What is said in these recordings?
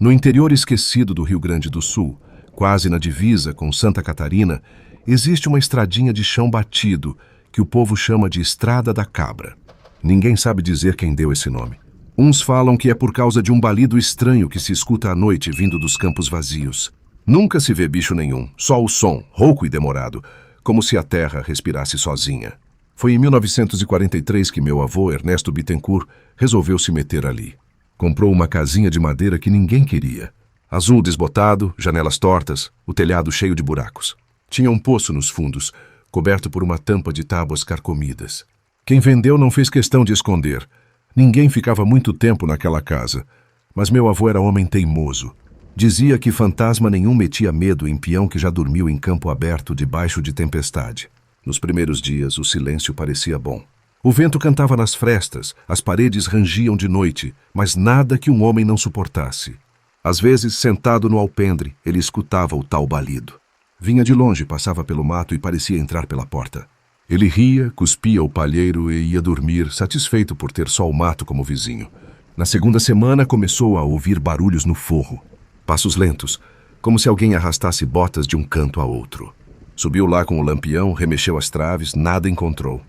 No interior esquecido do Rio Grande do Sul, quase na divisa com Santa Catarina, existe uma estradinha de chão batido que o povo chama de Estrada da Cabra. Ninguém sabe dizer quem deu esse nome. Uns falam que é por causa de um balido estranho que se escuta à noite vindo dos campos vazios. Nunca se vê bicho nenhum, só o som, rouco e demorado, como se a terra respirasse sozinha. Foi em 1943 que meu avô, Ernesto Bittencourt, resolveu se meter ali. Comprou uma casinha de madeira que ninguém queria. Azul desbotado, janelas tortas, o telhado cheio de buracos. Tinha um poço nos fundos, coberto por uma tampa de tábuas carcomidas. Quem vendeu não fez questão de esconder. Ninguém ficava muito tempo naquela casa, mas meu avô era homem teimoso. Dizia que fantasma nenhum metia medo em peão que já dormiu em campo aberto debaixo de tempestade. Nos primeiros dias, o silêncio parecia bom. O vento cantava nas frestas, as paredes rangiam de noite, mas nada que um homem não suportasse. Às vezes, sentado no alpendre, ele escutava o tal balido. Vinha de longe, passava pelo mato e parecia entrar pela porta. Ele ria, cuspia o palheiro e ia dormir, satisfeito por ter só o mato como vizinho. Na segunda semana, começou a ouvir barulhos no forro. Passos lentos, como se alguém arrastasse botas de um canto a outro. Subiu lá com o lampião, remexeu as traves, nada encontrou.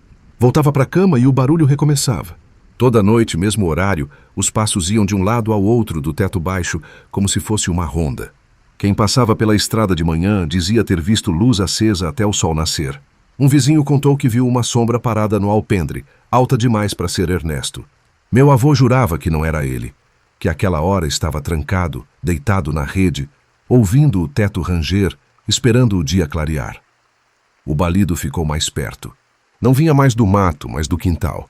Voltava para a cama e o barulho recomeçava. Toda noite, mesmo horário, os passos iam de um lado ao outro do teto baixo, como se fosse uma ronda. Quem passava pela estrada de manhã dizia ter visto luz acesa até o sol nascer. Um vizinho contou que viu uma sombra parada no alpendre, alta demais para ser Ernesto. Meu avô jurava que não era ele, que àquela hora estava trancado, deitado na rede, ouvindo o teto ranger, esperando o dia clarear. O balido ficou mais perto. Não vinha mais do mato, mas do quintal.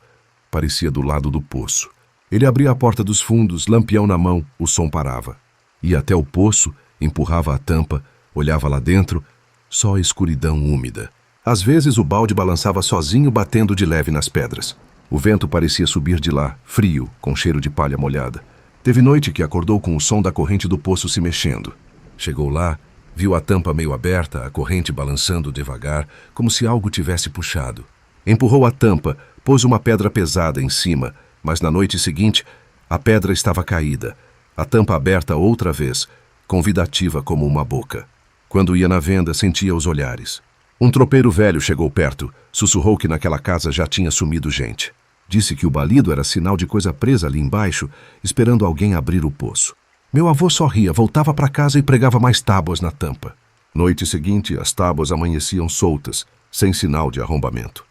Parecia do lado do poço. Ele abria a porta dos fundos, lampião na mão, o som parava. Ia até o poço, empurrava a tampa, olhava lá dentro, só a escuridão úmida. Às vezes o balde balançava sozinho, batendo de leve nas pedras. O vento parecia subir de lá, frio, com cheiro de palha molhada. Teve noite que acordou com o som da corrente do poço se mexendo. Chegou lá, viu a tampa meio aberta, a corrente balançando devagar, como se algo tivesse puxado. Empurrou a tampa, pôs uma pedra pesada em cima, mas na noite seguinte, a pedra estava caída, a tampa aberta outra vez, convidativa como uma boca. Quando ia na venda, sentia os olhares. Um tropeiro velho chegou perto, sussurrou que naquela casa já tinha sumido gente. Disse que o balido era sinal de coisa presa ali embaixo, esperando alguém abrir o poço. Meu avô só ria, voltava para casa e pregava mais tábuas na tampa. Noite seguinte, as tábuas amanheciam soltas, sem sinal de arrombamento.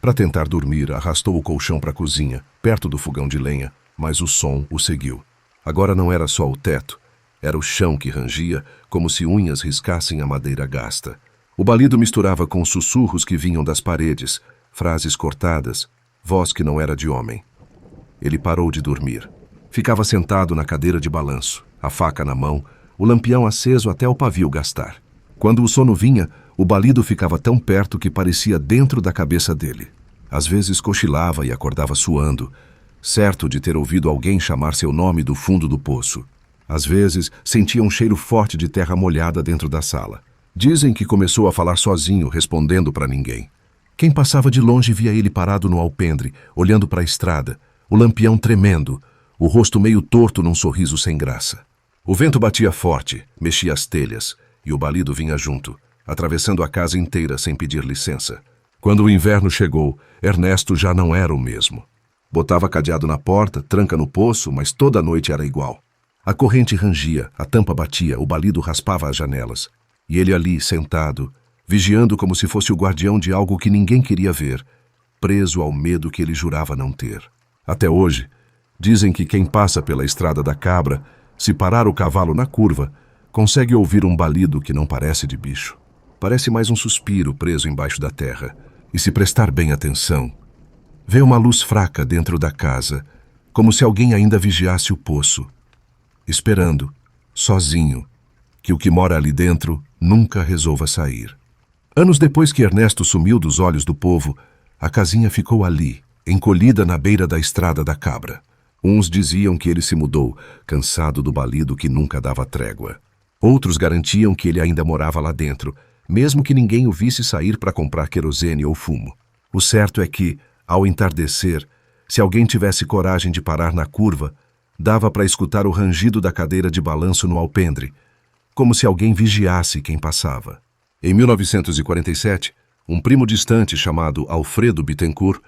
Para tentar dormir, arrastou o colchão para a cozinha, perto do fogão de lenha, mas o som o seguiu. Agora não era só o teto, era o chão que rangia, como se unhas riscassem a madeira gasta. O balido misturava com sussurros que vinham das paredes, frases cortadas, voz que não era de homem. Ele parou de dormir. Ficava sentado na cadeira de balanço, a faca na mão, o lampião aceso até o pavio gastar. Quando o sono vinha, o balido ficava tão perto que parecia dentro da cabeça dele. Às vezes cochilava e acordava suando, certo de ter ouvido alguém chamar seu nome do fundo do poço. Às vezes sentia um cheiro forte de terra molhada dentro da sala. Dizem que começou a falar sozinho, respondendo para ninguém. Quem passava de longe via ele parado no alpendre, olhando para a estrada, o lampião tremendo, o rosto meio torto num sorriso sem graça. O vento batia forte, mexia as telhas, e o balido vinha junto, atravessando a casa inteira sem pedir licença. Quando o inverno chegou, Ernesto já não era o mesmo. Botava cadeado na porta, tranca no poço, mas toda noite era igual. A corrente rangia, a tampa batia, o balido raspava as janelas. E ele ali, sentado, vigiando como se fosse o guardião de algo que ninguém queria ver, preso ao medo que ele jurava não ter. Até hoje, dizem que quem passa pela Estrada da Cabra, se parar o cavalo na curva, consegue ouvir um balido que não parece de bicho. Parece mais um suspiro preso embaixo da terra. E se prestar bem atenção, vê uma luz fraca dentro da casa, como se alguém ainda vigiasse o poço, esperando, sozinho, que o que mora ali dentro nunca resolva sair. Anos depois que Ernesto sumiu dos olhos do povo, a casinha ficou ali, encolhida na beira da Estrada da Cabra. Uns diziam que ele se mudou, cansado do balido que nunca dava trégua. Outros garantiam que ele ainda morava lá dentro, mesmo que ninguém o visse sair para comprar querosene ou fumo. O certo é que, ao entardecer, se alguém tivesse coragem de parar na curva, Dava para escutar o rangido da cadeira de balanço no alpendre, como se alguém vigiasse quem passava. Em 1947, um primo distante chamado Alfredo Bittencourt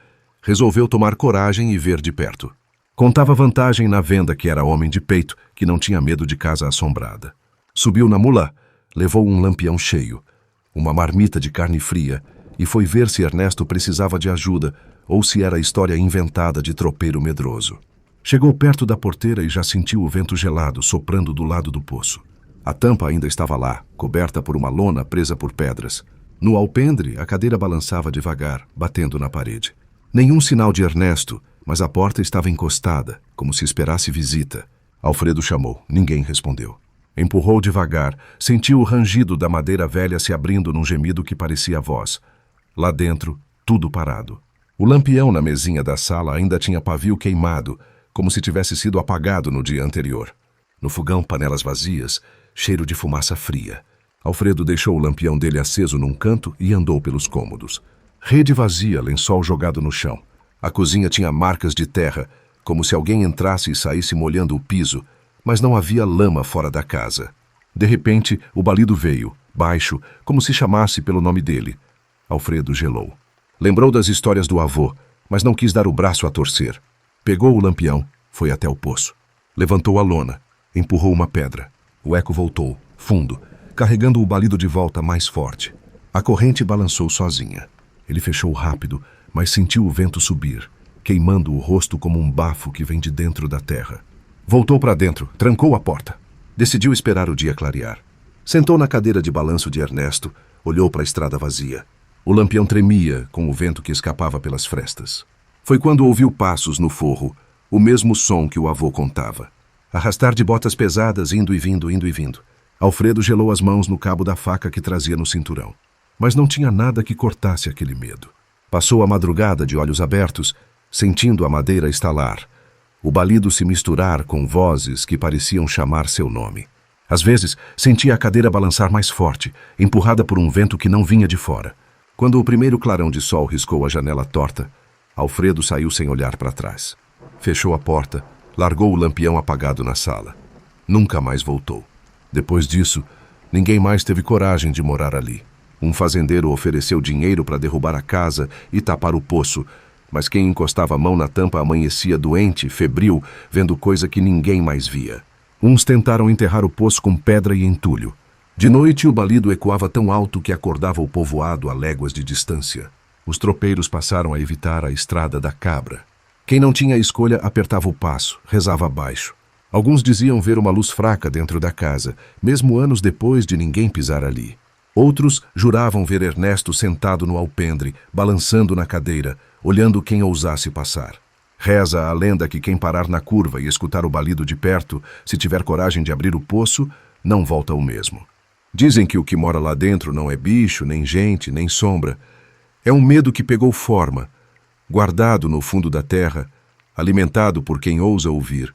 resolveu tomar coragem e ver de perto. Contava vantagem na venda que era homem de peito, que não tinha medo de casa assombrada. Subiu na mula, levou um lampião cheio, uma marmita de carne fria, e foi ver se Ernesto precisava de ajuda ou se era história inventada de tropeiro medroso. Chegou perto da porteira e já sentiu o vento gelado soprando do lado do poço. A tampa ainda estava lá, coberta por uma lona presa por pedras. No alpendre, a cadeira balançava devagar, batendo na parede. Nenhum sinal de Ernesto, mas a porta estava encostada, como se esperasse visita. Alfredo chamou, ninguém respondeu. Empurrou devagar, sentiu o rangido da madeira velha se abrindo num gemido que parecia voz. Lá dentro, tudo parado. O lampião na mesinha da sala ainda tinha pavio queimado, como se tivesse sido apagado no dia anterior. No fogão, panelas vazias, cheiro de fumaça fria. Alfredo deixou o lampião dele aceso num canto e andou pelos cômodos. Rede vazia, lençol jogado no chão. A cozinha tinha marcas de terra, como se alguém entrasse e saísse molhando o piso, mas não havia lama fora da casa. De repente, o balido veio, baixo, como se chamasse pelo nome dele. Alfredo gelou. Lembrou das histórias do avô, mas não quis dar o braço a torcer. Pegou o lampião, foi até o poço. Levantou a lona, empurrou uma pedra. O eco voltou, fundo, carregando o balido de volta mais forte. A corrente balançou sozinha. Ele fechou rápido, mas sentiu o vento subir, queimando o rosto como um bafo que vem de dentro da terra. Voltou para dentro, trancou a porta. Decidiu esperar o dia clarear. Sentou na cadeira de balanço de Ernesto, olhou para a estrada vazia. O lampião tremia com o vento que escapava pelas frestas. Foi quando ouviu passos no forro, o mesmo som que o avô contava. Arrastar de botas pesadas, indo e vindo, indo e vindo. Alfredo gelou as mãos no cabo da faca que trazia no cinturão. Mas não tinha nada que cortasse aquele medo. Passou a madrugada de olhos abertos, sentindo a madeira estalar, o balido se misturar com vozes que pareciam chamar seu nome. Às vezes, sentia a cadeira balançar mais forte, empurrada por um vento que não vinha de fora. Quando o primeiro clarão de sol riscou a janela torta, Alfredo saiu sem olhar para trás. Fechou a porta, largou o lampião apagado na sala. Nunca mais voltou. Depois disso, ninguém mais teve coragem de morar ali. Um fazendeiro ofereceu dinheiro para derrubar a casa e tapar o poço, mas quem encostava a mão na tampa amanhecia doente, febril, vendo coisa que ninguém mais via. Uns tentaram enterrar o poço com pedra e entulho. De noite, o balido ecoava tão alto que acordava o povoado a léguas de distância. Os tropeiros passaram a evitar a estrada da cabra. Quem não tinha escolha apertava o passo, rezava baixo. Alguns diziam ver uma luz fraca dentro da casa, mesmo anos depois de ninguém pisar ali. Outros juravam ver Ernesto sentado no alpendre, balançando na cadeira, olhando quem ousasse passar. Reza a lenda que quem parar na curva e escutar o balido de perto, se tiver coragem de abrir o poço, não volta o mesmo. Dizem que o que mora lá dentro não é bicho, nem gente, nem sombra. É um medo que pegou forma, guardado no fundo da terra, alimentado por quem ousa ouvir.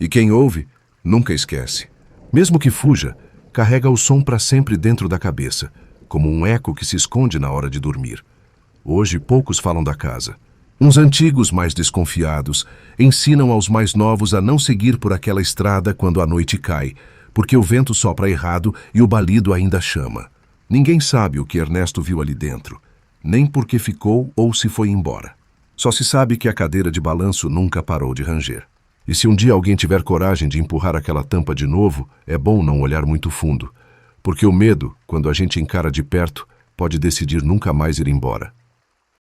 E quem ouve, nunca esquece. Mesmo que fuja, carrega o som para sempre dentro da cabeça, como um eco que se esconde na hora de dormir. Hoje poucos falam da casa. Uns antigos, mais desconfiados, ensinam aos mais novos a não seguir por aquela estrada quando a noite cai, porque o vento sopra errado e o balido ainda chama. Ninguém sabe o que Ernesto viu ali dentro, nem porque ficou ou se foi embora. Só se sabe que a cadeira de balanço nunca parou de ranger. E se um dia alguém tiver coragem de empurrar aquela tampa de novo, é bom não olhar muito fundo, porque o medo, quando a gente encara de perto, pode decidir nunca mais ir embora.